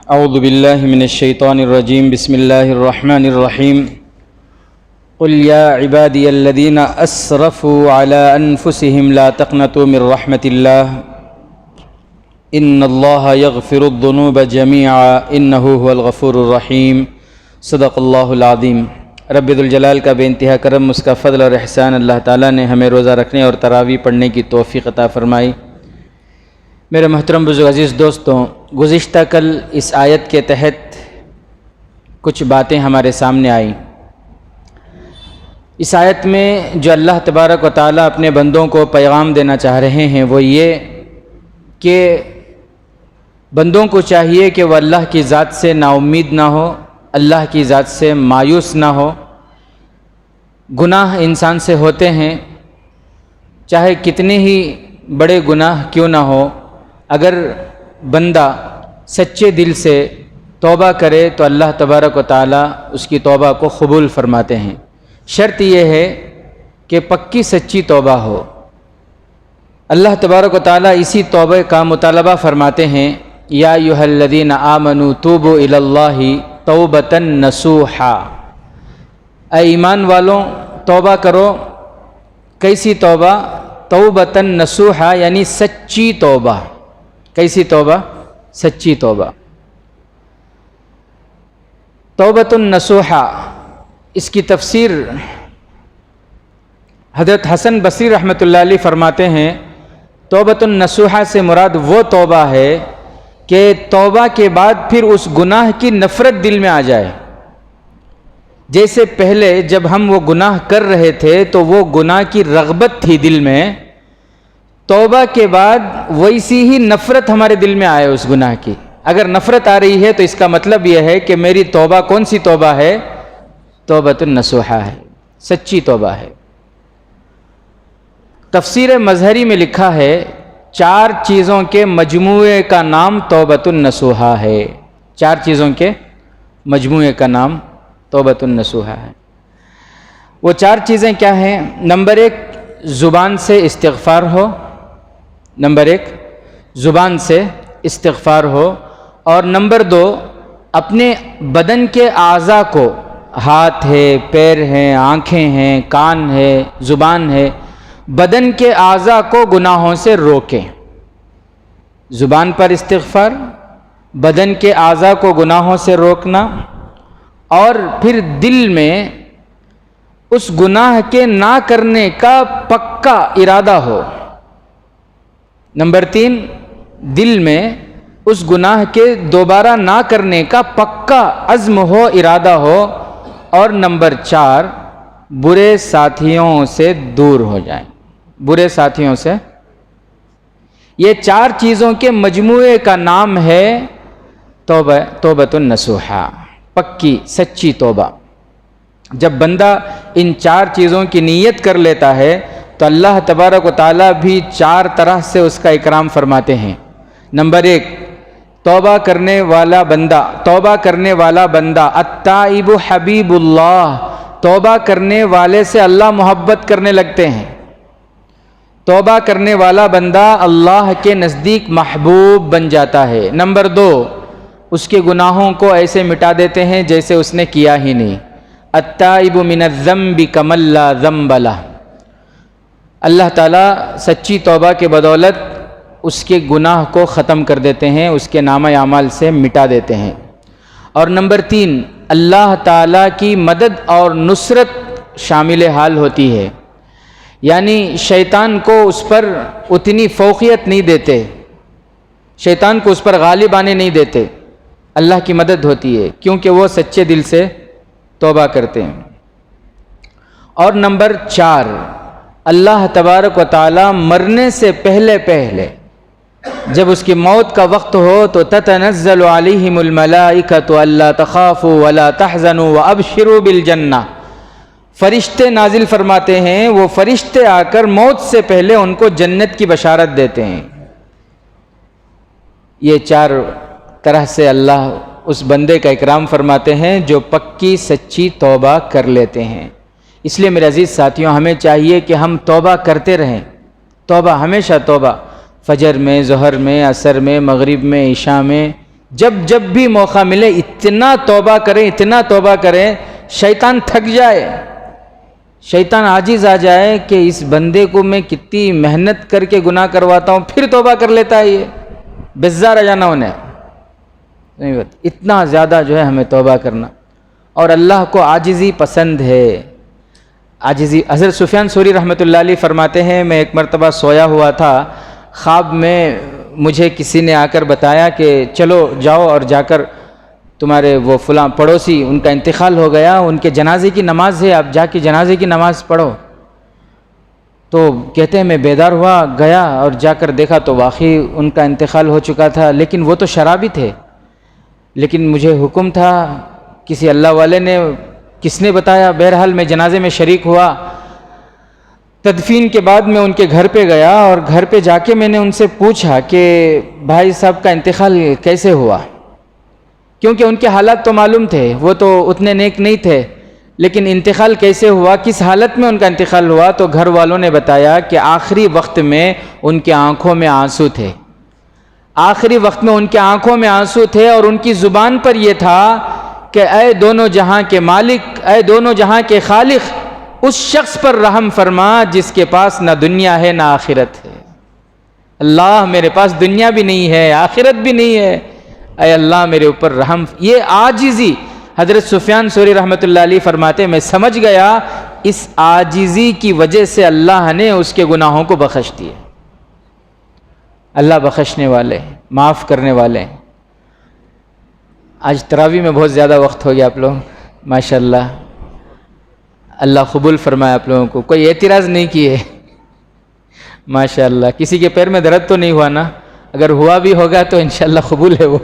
اعوذ باللہ من الشیطان الرجیم بسم اللہ الرحمن الرحیم قل یا عبادی الذین اسرفوا علی انفسهم لا تقنطوا من رحمت اللہ ان اللہ یغفر الذنوب جميعا انہ هو الغفور الرحیم صدق اللہ العظیم۔ رب ذوالجلال کا بے انتہا کرم، اس کا فضل اور احسان اللہ تعالیٰ نے ہمیں روزہ رکھنے اور تراویح پڑھنے کی توفیق عطا فرمائی۔ میرے محترم بزرگ عزیز دوستوں، گزشتہ کل اس آیت کے تحت کچھ باتیں ہمارے سامنے آئیں۔ اس آیت میں جو اللہ تبارک و تعالیٰ اپنے بندوں کو پیغام دینا چاہ رہے ہیں وہ یہ کہ بندوں کو چاہیے کہ وہ اللہ کی ذات سے نا امید نہ ہو، اللہ کی ذات سے مایوس نہ ہو۔ گناہ انسان سے ہوتے ہیں، چاہے کتنے ہی بڑے گناہ کیوں نہ ہو، اگر بندہ سچے دل سے توبہ کرے تو اللہ تبارک و تعالیٰ اس کی توبہ کو قبول فرماتے ہیں۔ شرط یہ ہے کہ پکی سچی توبہ ہو۔ اللہ تبارک و تعالیٰ اسی توبہ کا مطالبہ فرماتے ہیں، یا ایھا الذین آمنوا توبوا الی اللہ توبۃ نصوحا، اے ایمان والوں توبہ کرو۔ کیسی توبہ؟ توبۃ نصوحا، یعنی سچی توبہ۔ کیسی توبہ؟ سچی توبہ۔ توبۃ النصوحا، اس کی تفسیر حضرت حسن بصری رحمۃ اللہ علیہ فرماتے ہیں، توبۃ النصوحا سے مراد وہ توبہ ہے کہ توبہ کے بعد پھر اس گناہ کی نفرت دل میں آ جائے۔ جیسے پہلے جب ہم وہ گناہ کر رہے تھے تو وہ گناہ کی رغبت تھی دل میں، توبہ کے بعد ویسی ہی نفرت ہمارے دل میں آئے اس گناہ کی۔ اگر نفرت آ رہی ہے تو اس کا مطلب یہ ہے کہ میری توبہ کون سی توبہ ہے؟ توبۃ النصوحا ہے، سچی توبہ ہے۔ تفسیر مظہری میں لکھا ہے 4 چیزوں کے مجموعے کا نام توبۃ النصوحا ہے۔ 4 چیزوں کے مجموعے کا نام توبۃ النصوحا ہے۔ وہ 4 چیزیں کیا ہیں؟ نمبر 1، زبان سے استغفار ہو۔ نمبر 1، زبان سے استغفار ہو۔ اور نمبر 2، اپنے بدن کے اعضاء کو، ہاتھ ہے، پیر ہیں، آنکھیں ہیں، کان ہے، زبان ہے، بدن کے اعضاء کو گناہوں سے روکیں۔ زبان پر استغفار، بدن کے اعضاء کو گناہوں سے روکنا، اور پھر دل میں اس گناہ کے نہ کرنے کا پکا ارادہ ہو۔ نمبر 3، دل میں اس گناہ کے دوبارہ نہ کرنے کا پکا عزم ہو، ارادہ ہو۔ اور نمبر 4، برے ساتھیوں سے دور ہو جائیں۔ برے ساتھیوں سے، یہ 4 چیزوں کے مجموعے کا نام ہے توبۃ النصوحا، پکی سچی توبہ۔ جب بندہ ان 4 چیزوں کی نیت کر لیتا ہے تو اللہ تبارک و تعالیٰ بھی 4 طرح سے اس کا اکرام فرماتے ہیں۔ نمبر 1، توبہ کرنے والا بندہ التائب حبیب اللہ، توبہ کرنے والے سے اللہ محبت کرنے لگتے ہیں۔ توبہ کرنے والا بندہ اللہ کے نزدیک محبوب بن جاتا ہے۔ نمبر 2، اس کے گناہوں کو ایسے مٹا دیتے ہیں جیسے اس نے کیا ہی نہیں۔ التائب من الذنب کمن لا ذنب لہ، اللہ تعالیٰ سچی توبہ کے بدولت اس کے گناہ کو ختم کر دیتے ہیں، اس کے نامہ اعمال سے مٹا دیتے ہیں۔ اور نمبر 3، اللہ تعالیٰ کی مدد اور نصرت شامل حال ہوتی ہے، یعنی شیطان کو اس پر اتنی فوقیت نہیں دیتے، شیطان کو اس پر غالب آنے نہیں دیتے، اللہ کی مدد ہوتی ہے کیونکہ وہ سچے دل سے توبہ کرتے ہیں۔ اور نمبر 4، اللہ تبارک و تعالی مرنے سے پہلے جب اس کی موت کا وقت ہو تو تتنزل علیہم الملائکۃ الا تخافوا ولا تحزنوا وابشروا بالجنہ، فرشتے نازل فرماتے ہیں، وہ فرشتے آ کر موت سے پہلے ان کو جنت کی بشارت دیتے ہیں۔ یہ 4 طرح سے اللہ اس بندے کا اکرام فرماتے ہیں جو پکی سچی توبہ کر لیتے ہیں۔ اس لیے میرے عزیز ساتھیوں، ہمیں چاہیے کہ ہم توبہ کرتے رہیں، توبہ، ہمیشہ توبہ، فجر میں، ظہر میں، عصر میں، مغرب میں، عشاء میں، جب جب بھی موقع ملے اتنا توبہ کریں شیطان تھک جائے، شیطان عاجز آ جائے کہ اس بندے کو میں کتنی محنت کر کے گناہ کرواتا ہوں پھر توبہ کر لیتا ہے، یہ بیزار آ جانا انہیں نہیں بات. اتنا زیادہ جو ہے ہمیں توبہ کرنا. اور اللہ کو عاجزی پسند ہے. عاجزی. حضرت سفیان ثوری رحمۃ اللہ علیہ فرماتے ہیں میں ایک مرتبہ سویا ہوا تھا، خواب میں مجھے کسی نے آ کر بتایا کہ چلو جاؤ اور جا کر تمہارے وہ فلاں پڑوسی ان کا انتقال ہو گیا، ان کے جنازے کی نماز ہے، آپ جا کے جنازے کی نماز پڑھو. تو کہتے ہیں میں بیدار ہوا، گیا اور جا کر دیکھا تو واقعی ان کا انتقال ہو چکا تھا، لیکن وہ تو شرابی تھے. لیکن مجھے حکم تھا، کسی اللہ والے نے کس نے بتایا، بہرحال میں جنازے میں شریک ہوا. تدفین کے بعد میں ان کے گھر پہ گیا اور گھر پہ جا کے میں نے ان سے پوچھا کہ بھائی صاحب کا انتقال کیسے ہوا، کیونکہ ان کے حالات تو معلوم تھے، وہ تو اتنے نیک نہیں تھے، لیکن انتقال کیسے ہوا، کس حالت میں ان کا انتقال ہوا. تو گھر والوں نے بتایا کہ آخری وقت میں ان کے آنکھوں میں آنسو تھے، آخری وقت میں ان کے آنکھوں میں آنسو تھے اور ان کی زبان پر یہ تھا کہ اے دونوں جہاں کے مالک، اے دونوں جہاں کے خالق، اس شخص پر رحم فرما جس کے پاس نہ دنیا ہے نہ آخرت ہے. اللہ میرے پاس دنیا بھی نہیں ہے، آخرت بھی نہیں ہے، اے اللہ میرے اوپر رحم. یہ عاجزی. حضرت سفیان ثوری رحمۃ اللہ علیہ فرماتے میں سمجھ گیا اس عاجزی کی وجہ سے اللہ نے اس کے گناہوں کو بخش دیے. اللہ بخشنے والے، معاف کرنے والے. آج تراویح میں بہت زیادہ وقت ہو گیا آپ لوگ، ماشاءاللہ. اللہ قبول فرمائے آپ لوگوں کو. کوئی اعتراض نہیں کیے ماشاءاللہ. کسی کے پیر میں درد تو نہیں ہوا نا؟ اگر ہوا بھی ہوگا تو انشاءاللہ قبول ہے وہ.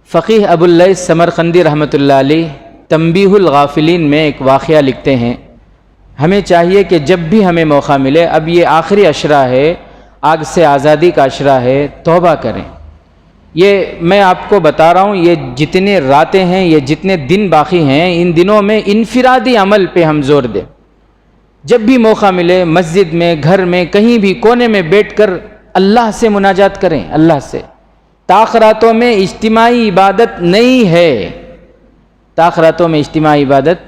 فقیہ ابو اللیث سمرقندی رحمۃ اللہ علیہ تنبیہ الغافلین میں ایک واقعہ لکھتے ہیں، ہمیں چاہیے کہ جب بھی ہمیں موقع ملے، اب یہ آخری عشرہ ہے، آگ سے آزادی کا عشرہ ہے، توبہ کریں. یہ میں آپ کو بتا رہا ہوں، یہ جتنے راتیں ہیں، یہ جتنے دن باقی ہیں، ان دنوں میں انفرادی عمل پہ ہم زور دیں. جب بھی موقع ملے مسجد میں، گھر میں، کہیں بھی کونے میں بیٹھ کر اللہ سے مناجات کریں. اللہ سے. تاخراتوں میں اجتماعی عبادت نہیں ہے، تاخراتوں میں اجتماعی عبادت،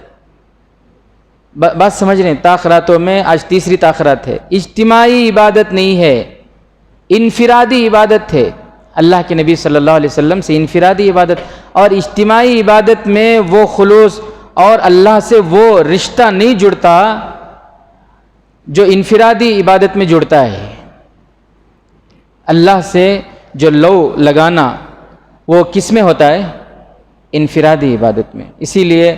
بات سمجھ رہے ہیں؟ تاخراتوں میں آج تیسری تاخرات ہے، اجتماعی عبادت نہیں ہے، انفرادی عبادت ہے. اللہ کے نبی صلی اللہ علیہ وسلم سے انفرادی عبادت. اور اجتماعی عبادت میں وہ خلوص اور اللہ سے وہ رشتہ نہیں جڑتا جو انفرادی عبادت میں جڑتا ہے. اللہ سے جو لو لگانا وہ کس میں ہوتا ہے؟ انفرادی عبادت میں. اسی لیے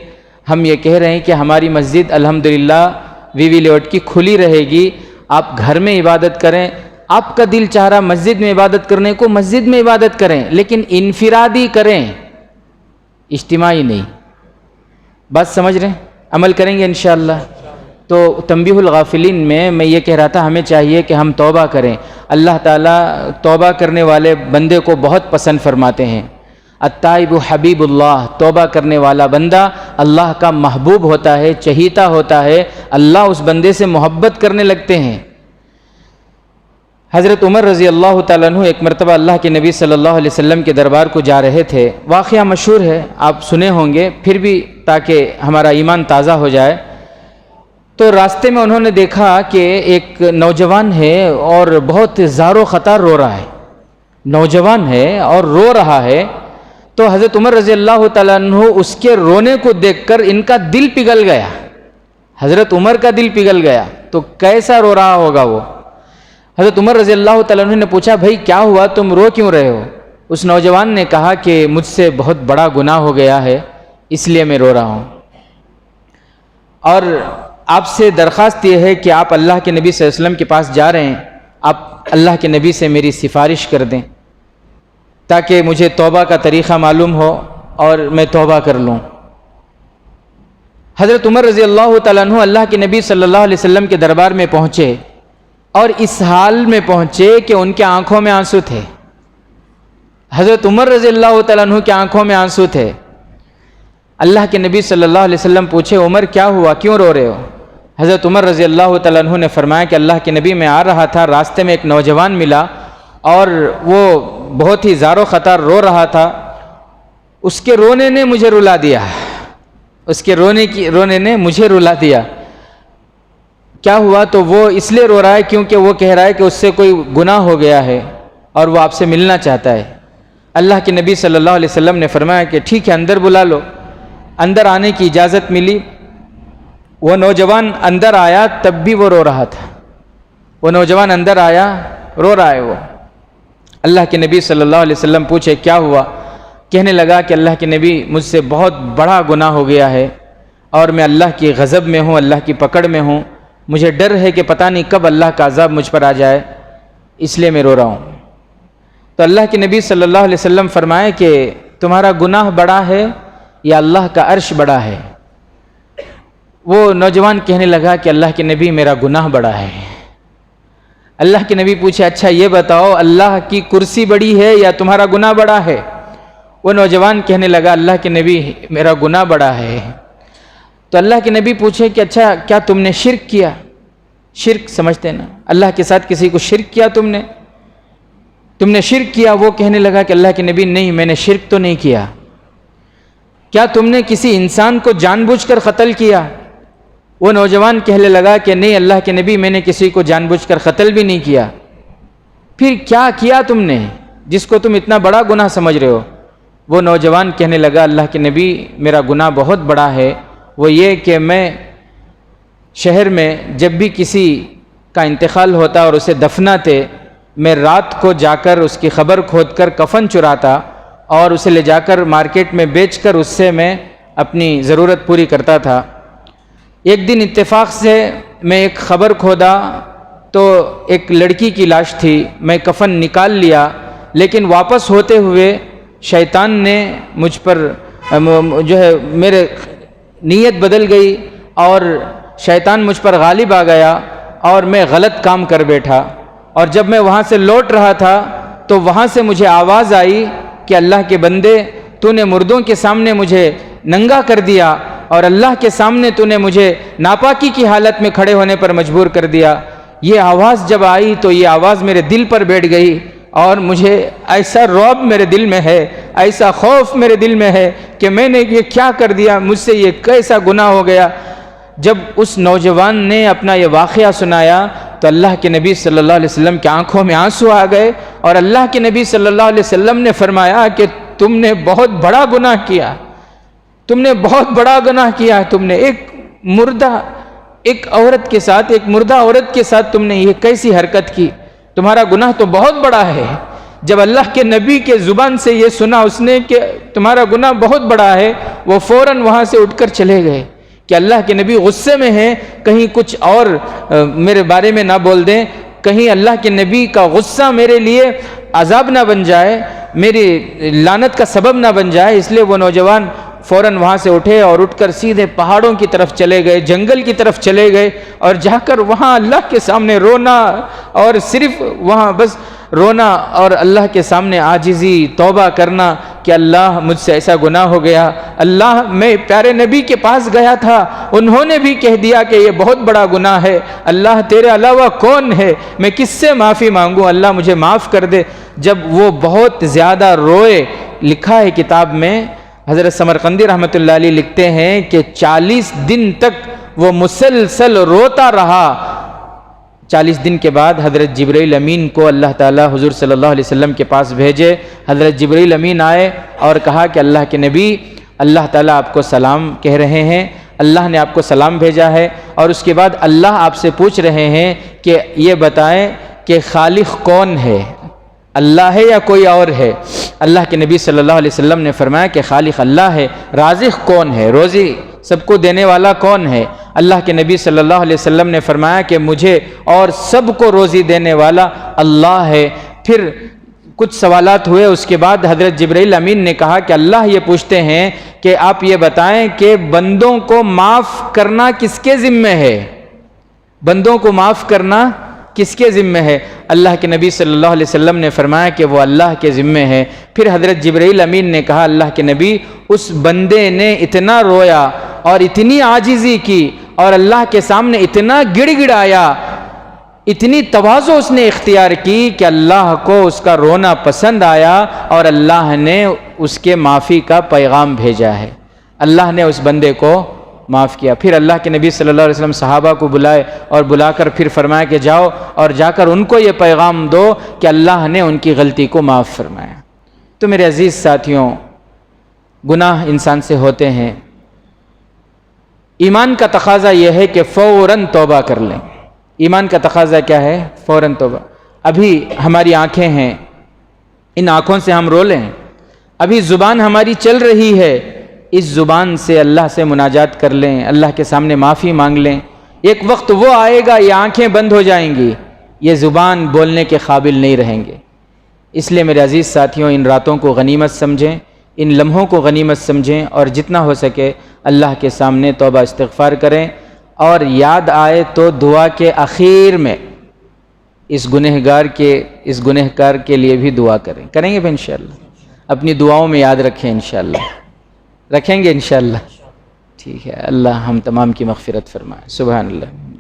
ہم یہ کہہ رہے ہیں کہ ہماری مسجد الحمدللہ وی وی لیاؤٹ کی کھلی رہے گی. آپ گھر میں عبادت کریں، آپ کا دل چاہ رہا مسجد میں عبادت کرنے کو مسجد میں عبادت کریں، لیکن انفرادی کریں، اجتماعی نہیں. بات سمجھ رہے ہیں؟ عمل کریں گے انشاءاللہ. تو تنبیہ الغافلین میں یہ کہہ رہا تھا ہمیں چاہیے کہ ہم توبہ کریں. اللہ تعالیٰ توبہ کرنے والے بندے کو بہت پسند فرماتے ہیں. التائب حبیب اللہ، توبہ کرنے والا بندہ اللہ کا محبوب ہوتا ہے، چہیتا ہوتا ہے، اللہ اس بندے سے محبت کرنے لگتے ہیں. حضرت عمر رضی اللہ تعالیٰ عنہ ایک مرتبہ اللہ کے نبی صلی اللہ علیہ وسلم کے دربار کو جا رہے تھے. واقعہ مشہور ہے، آپ سنے ہوں گے، پھر بھی تاکہ ہمارا ایمان تازہ ہو جائے. تو راستے میں انہوں نے دیکھا کہ ایک نوجوان ہے اور بہت زار و خطار رو رہا ہے. نوجوان ہے اور رو رہا ہے. تو حضرت عمر رضی اللہ تعالیٰ عنہ اس کے رونے کو دیکھ کر ان کا دل پگھل گیا. حضرت عمر کا دل پگھل گیا. تو کیسا رو رہا ہوگا وہ؟ حضرت عمر رضی اللہ تعالیٰ عنہ نے پوچھا بھائی کیا ہوا، تم رو کیوں رہے ہو؟ اس نوجوان نے کہا کہ مجھ سے بہت بڑا گناہ ہو گیا ہے، اس لیے میں رو رہا ہوں. اور آپ سے درخواست یہ ہے کہ آپ اللہ کے نبی صلی اللہ علیہ وسلم کے پاس جا رہے ہیں، آپ اللہ کے نبی سے میری سفارش کر دیں تاکہ مجھے توبہ کا طریقہ معلوم ہو اور میں توبہ کر لوں. حضرت عمر رضی اللہ تعالیٰ عنہ اللہ کے نبی صلی اللہ علیہ وسلم کے دربار میں پہنچے اور اس حال میں پہنچے کہ ان کے آنکھوں میں آنسو تھے. حضرت عمر رضی اللہ تعالیٰ عنہ کے آنکھوں میں آنسو تھے. اللہ کے نبی صلی اللہ علیہ وسلم پوچھے عمر کیا ہوا، کیوں رو رہے ہو؟ حضرت عمر رضی اللہ تعالیٰ عنہ نے فرمایا کہ اللہ کے نبی میں آ رہا تھا، راستے میں ایک نوجوان ملا اور وہ بہت ہی زار و خطار رو رہا تھا، اس کے رونے نے مجھے رلا دیا، اس کے رونے نے مجھے رلا دیا۔ کیا ہوا؟ تو وہ اس لیے رو رہا ہے کیونکہ وہ کہہ رہا ہے کہ اس سے کوئی گناہ ہو گیا ہے اور وہ آپ سے ملنا چاہتا ہے۔ اللہ کے نبی صلی اللہ علیہ وسلم نے فرمایا کہ ٹھیک ہے، اندر بلا لو۔ اندر آنے کی اجازت ملی۔ وہ نوجوان اندر آیا، تب بھی وہ رو رہا تھا۔ وہ نوجوان اندر آیا، رو رہا ہے وہ۔ اللہ کے نبی صلی اللہ علیہ وسلم پوچھے کیا ہوا؟ کہنے لگا کہ اللہ کے نبی، مجھ سے بہت بڑا گناہ ہو گیا ہے اور میں اللہ کی غضب میں ہوں، اللہ کی پکڑ میں ہوں، مجھے ڈر ہے کہ پتہ نہیں کب اللہ کا عذاب مجھ پر آ جائے، اس لیے میں رو رہا ہوں۔ تو اللہ کے نبی صلی اللہ علیہ وسلم فرمائے کہ تمہارا گناہ بڑا ہے یا اللہ کا عرش بڑا ہے؟ وہ نوجوان کہنے لگا کہ اللہ کے نبی، میرا گناہ بڑا ہے۔ اللہ کے نبی پوچھے اچھا یہ بتاؤ، اللہ کی کرسی بڑی ہے یا تمہارا گناہ بڑا ہے؟ وہ نوجوان کہنے لگا اللہ کے نبی، میرا گناہ بڑا ہے۔ تو اللہ کے نبی پوچھے کہ اچھا کیا تم نے شرک کیا؟ شرک سمجھتے نا، اللہ کے ساتھ کسی کو شرک کیا تم نے شرک کیا؟ وہ کہنے لگا کہ اللہ کے نبی نہیں، میں نے شرک تو نہیں کیا۔ کیا تم نے کسی انسان کو جان بوجھ کر قتل کیا؟ وہ نوجوان کہنے لگا کہ نہیں اللہ کے نبی، میں نے کسی کو جان بوجھ کر قتل بھی نہیں کیا۔ پھر کیا کیا تم نے جس کو تم اتنا بڑا گناہ سمجھ رہے ہو؟ وہ نوجوان کہنے لگا اللہ کے نبی، میرا گناہ بہت بڑا ہے، وہ یہ کہ میں شہر میں جب بھی کسی کا انتقال ہوتا اور اسے دفناتے، میں رات کو جا کر اس کی خبر کھود کر کفن چراتا اور اسے لے جا کر مارکیٹ میں بیچ کر اس سے میں اپنی ضرورت پوری کرتا تھا۔ ایک دن اتفاق سے میں ایک خبر کھودا تو ایک لڑکی کی لاش تھی، میں کفن نکال لیا، لیکن واپس ہوتے ہوئے شیطان نے مجھ پر میرے نیت بدل گئی اور شیطان مجھ پر غالب آ گیا اور میں غلط کام کر بیٹھا، اور جب میں وہاں سے لوٹ رہا تھا تو وہاں سے مجھے آواز آئی کہ اللہ کے بندے، تو نے مردوں کے سامنے مجھے ننگا کر دیا اور اللہ کے سامنے تو نے مجھے ناپاکی کی حالت میں کھڑے ہونے پر مجبور کر دیا۔ یہ آواز جب آئی تو یہ آواز میرے دل پر بیٹھ گئی اور مجھے ایسا رعب میرے دل میں ہے، ایسا خوف میرے دل میں ہے کہ میں نے یہ کیا کر دیا، مجھ سے یہ کیسا گناہ ہو گیا۔ جب اس نوجوان نے اپنا یہ واقعہ سنایا تو اللہ کے نبی صلی اللہ علیہ وسلم کی آنکھوں میں آنسو آ گئے، اور اللہ کے نبی صلی اللہ علیہ وسلم نے فرمایا کہ تم نے بہت بڑا گناہ کیا، تم نے بہت بڑا گناہ کیا، تم نے ایک عورت کے ساتھ، ایک مردہ عورت کے ساتھ تم نے یہ کیسی حرکت کی، تمہارا گناہ تو بہت بڑا ہے۔ جب اللہ کے نبی کے زبان سے یہ سنا اس نے کہ تمہارا گناہ بہت بڑا ہے، وہ فوراً وہاں سے اٹھ کر چلے گئے کہ اللہ کے نبی غصے میں ہیں، کہیں کچھ اور میرے بارے میں نہ بول دیں، کہیں اللہ کے نبی کا غصہ میرے لیے عذاب نہ بن جائے، میری لعنت کا سبب نہ بن جائے، اس لیے وہ نوجوان فوراً وہاں سے اٹھے اور اٹھ کر سیدھے پہاڑوں کی طرف چلے گئے، جنگل کی طرف چلے گئے، اور جا کر وہاں اللہ کے سامنے رونا، اور صرف وہاں بس رونا اور اللہ کے سامنے عاجزی توبہ کرنا کہ اللہ مجھ سے ایسا گناہ ہو گیا، اللہ میں پیارے نبی کے پاس گیا تھا، انہوں نے بھی کہہ دیا کہ یہ بہت بڑا گناہ ہے، اللہ تیرے علاوہ کون ہے، میں کس سے معافی مانگوں، اللہ مجھے معاف کر دے۔ جب وہ بہت زیادہ روئے، لکھا ہے کتاب میں، حضرت سمرقندی رحمۃ اللہ علیہ لکھتے ہیں کہ 40 دن تک وہ مسلسل روتا رہا۔ 40 دن کے بعد حضرت جبرائیل امین کو اللہ تعالیٰ حضور صلی اللہ علیہ وسلم کے پاس بھیجے۔ حضرت جبرائیل امین آئے اور کہا کہ اللہ کے نبی، اللہ تعالیٰ آپ کو سلام کہہ رہے ہیں، اللہ نے آپ کو سلام بھیجا ہے، اور اس کے بعد اللہ آپ سے پوچھ رہے ہیں کہ یہ بتائیں کہ خالق کون ہے، اللہ ہے یا کوئی اور ہے؟ اللہ کے نبی صلی اللہ علیہ وسلم نے فرمایا کہ خالق اللہ ہے۔ رازق کون ہے؟ روزی سب کو دینے والا کون ہے؟ اللہ کے نبی صلی اللہ علیہ وسلم نے فرمایا کہ مجھے اور سب کو روزی دینے والا اللہ ہے۔ پھر کچھ سوالات ہوئے، اس کے بعد حضرت جبرائیل امین نے کہا کہ اللہ یہ پوچھتے ہیں کہ آپ یہ بتائیں کہ بندوں کو معاف کرنا کس کے ذمہ ہے؟ بندوں کو معاف کرنا کس کے ذمہ ہے؟ اللہ کے نبی صلی اللہ علیہ وسلم نے فرمایا کہ وہ اللہ کے ذمہ ہے۔ پھر حضرت جبرائیل امین نے کہا اللہ کے نبی، اس بندے نے اتنا رویا اور اتنی عاجزی کی اور اللہ کے سامنے اتنا گڑ گڑایا اتنی تواضع اس نے اختیار کی کہ اللہ کو اس کا رونا پسند آیا اور اللہ نے اس کے معافی کا پیغام بھیجا ہے، اللہ نے اس بندے کو معاف کیا۔ پھر اللہ کے نبی صلی اللہ علیہ وسلم صحابہ کو بلائے اور بلا کر پھر فرمایا کہ جاؤ اور جا کر ان کو یہ پیغام دو کہ اللہ نے ان کی غلطی کو معاف فرمایا۔ تو میرے عزیز ساتھیوں، گناہ انسان سے ہوتے ہیں، ایمان کا تقاضا یہ ہے کہ فوراً توبہ کر لیں۔ ایمان کا تقاضا کیا ہے؟ فوراً توبہ۔ ابھی ہماری آنکھیں ہیں، ان آنکھوں سے ہم رو لیں، ابھی زبان ہماری چل رہی ہے، اس زبان سے اللہ سے مناجات کر لیں، اللہ کے سامنے معافی مانگ لیں۔ ایک وقت وہ آئے گا یہ آنکھیں بند ہو جائیں گی، یہ زبان بولنے کے قابل نہیں رہیں گے۔ اس لیے میرے عزیز ساتھیوں، ان راتوں کو غنیمت سمجھیں، ان لمحوں کو غنیمت سمجھیں اور جتنا ہو سکے اللہ کے سامنے توبہ استغفار کریں، اور یاد آئے تو دعا کے آخر میں اس گنہگار کے لیے بھی دعا کریں گے بھی انشاءاللہ۔ اپنی دعاؤں میں یاد رکھیں انشاءاللہ، رکھیں گے انشاءاللہ، ٹھیک ہے۔ اللہ ہم تمام کی مغفرت فرمائے۔ سبحان اللہ۔